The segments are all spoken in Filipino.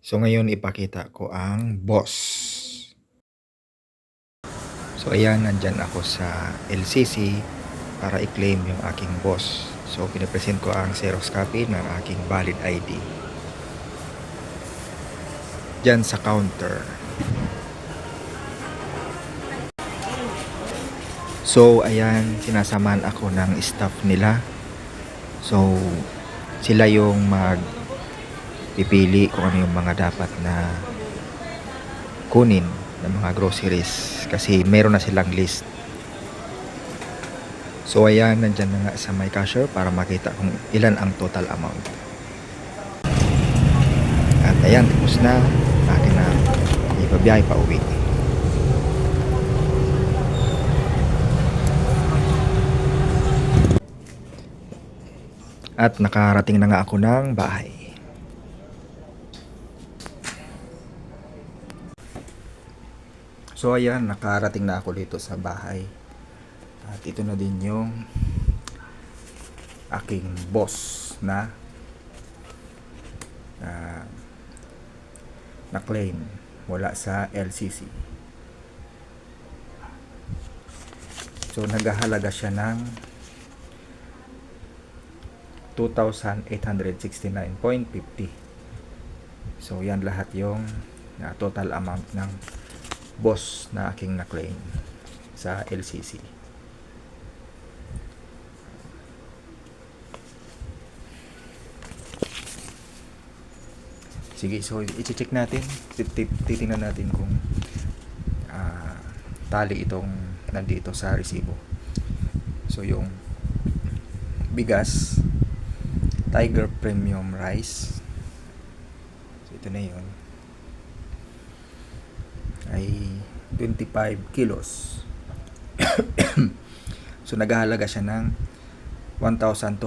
So ngayon ipakita ko ang boss. So ayan, nandyan ako sa LCC para i-claim yung aking boss. So pinapresent ko ang Xerox copy ng aking valid ID dyan sa counter. So ayan, sinasamahan ako ng staff nila. So sila yung pipili kung ano yung mga dapat na kunin ng mga groceries kasi meron na silang list. So ayan, nandyan na nga sa my cashier para makita kung ilan ang total amount. At ayan, tapos na. Akin na ipabiyahe pa uwi. At nakarating na nga ako ng bahay. So ayan, nakarating na ako dito sa bahay. At ito na din yung aking boss na na-claim wala sa LCC. So naghahalaga siya ng 2,869.50. So yan lahat yung total amount ng boss na aking na-claim sa LCC. Sige, so i-check natin, titingnan natin kung tali itong nandito sa resibo. So yung bigas, Tiger Premium Rice, so ito na yun, ay 25 kilos. So naghahalaga siya ng 1,210.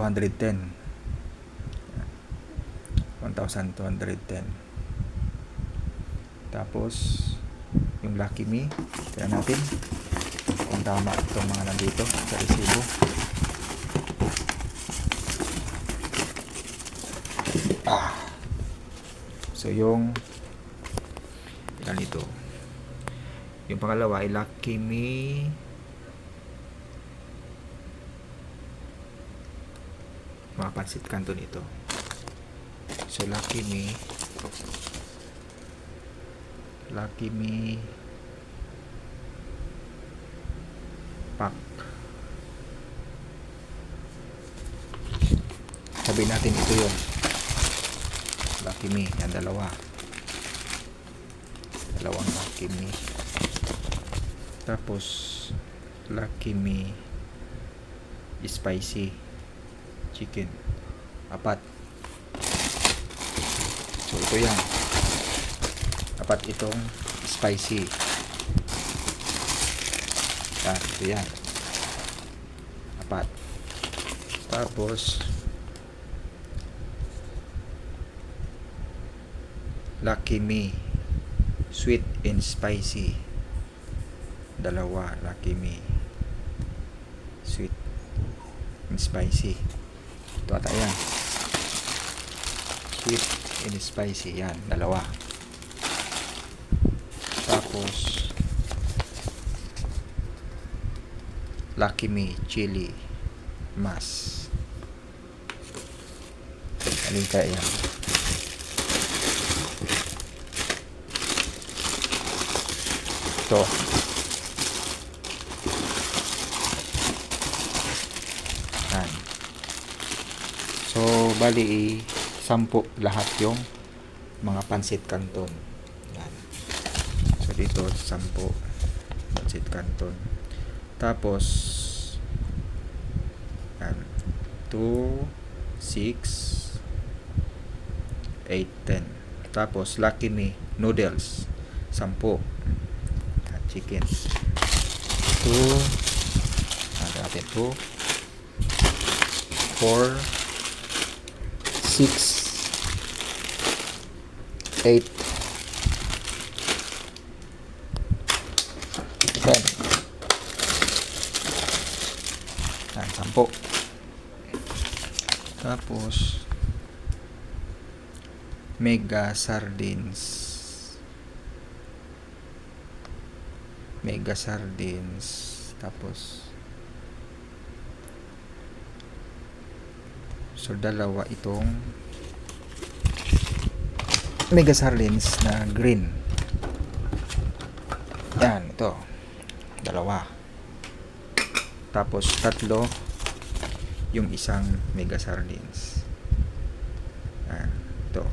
Tapos yung Lucky Me, tignan natin kung tama itong mga nandito sa resibo. So yung ganito, yung pangalawa ay Lucky Me mga pansit canton ito. So Lucky Me pack, sabi natin ito yun, Lucky Me, yan dalawang Lucky Me. Tapos Lucky Me spicy chicken, 4. So ito yan, 4 itong spicy. Ito yan, 4. Tapos Lucky Me sweet and spicy, 2 Lucky Me sweet and spicy. Ito ata yan, sweet and spicy, yan 2. Tapos Lucky Me chili mas, alin kaya yan? Ito, yan. So bali 10 lahat yung mga pansit canton. Yan. So dito 10 pansit canton. Tapos yan, 2, 6, 8, 10. Tapos Lucky Me noodles 10. Yan, chicken 2, natin 2, 4, 6, 8, 10. Yan, 10. Tapos mega sardines. Mega sardines. Tapos so dalawa itong mega sardines na green. Yan, ito. Dalawa. Tapos tatlo yung isang mega sardines. Yan, ito.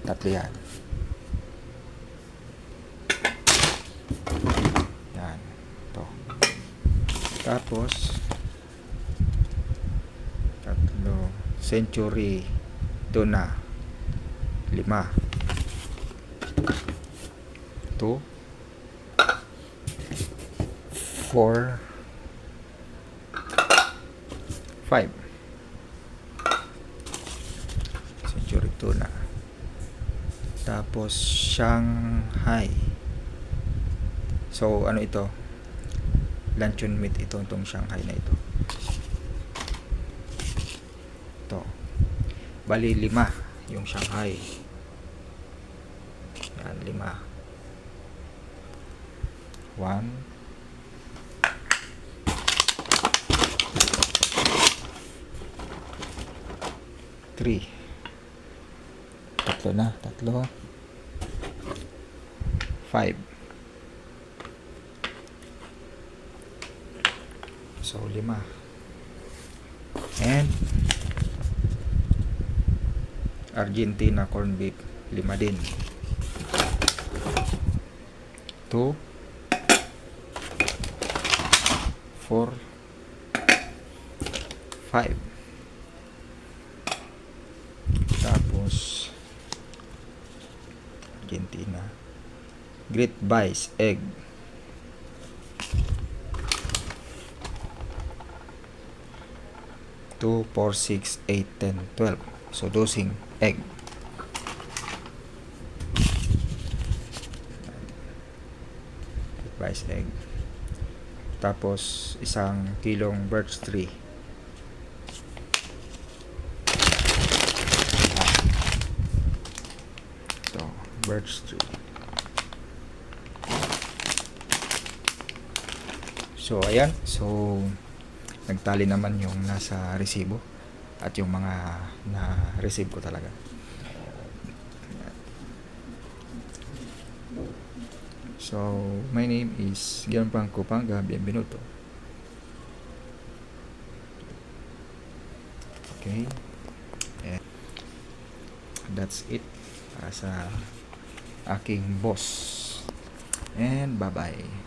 Tatlo yan. Yan, ito. Tapos tatlo century tuna 5. 2 4 5 century tuna. Tapos Shanghai. So ano ito? Luncheon meat ito, itong Shanghai na ito. Ito. Bali 5 yung Shanghai. Yan, 5. 1 3. Tatlo na, tatlo. 5. So 5. And Argentina corn beef 5 din. 2 4 5. Tapos Argentina Great Bice egg 2 4 6 8 10 12. So dosing egg. Great Bice egg. Tapos isang kilong birch tree. Ito, birch tree. So ayan, so nagtali naman yung nasa resibo at yung mga na-receive ko talaga. So my name is Gianfranco Panga. Bienvenuto. Okay, and that's it para sa aking boss, and bye bye.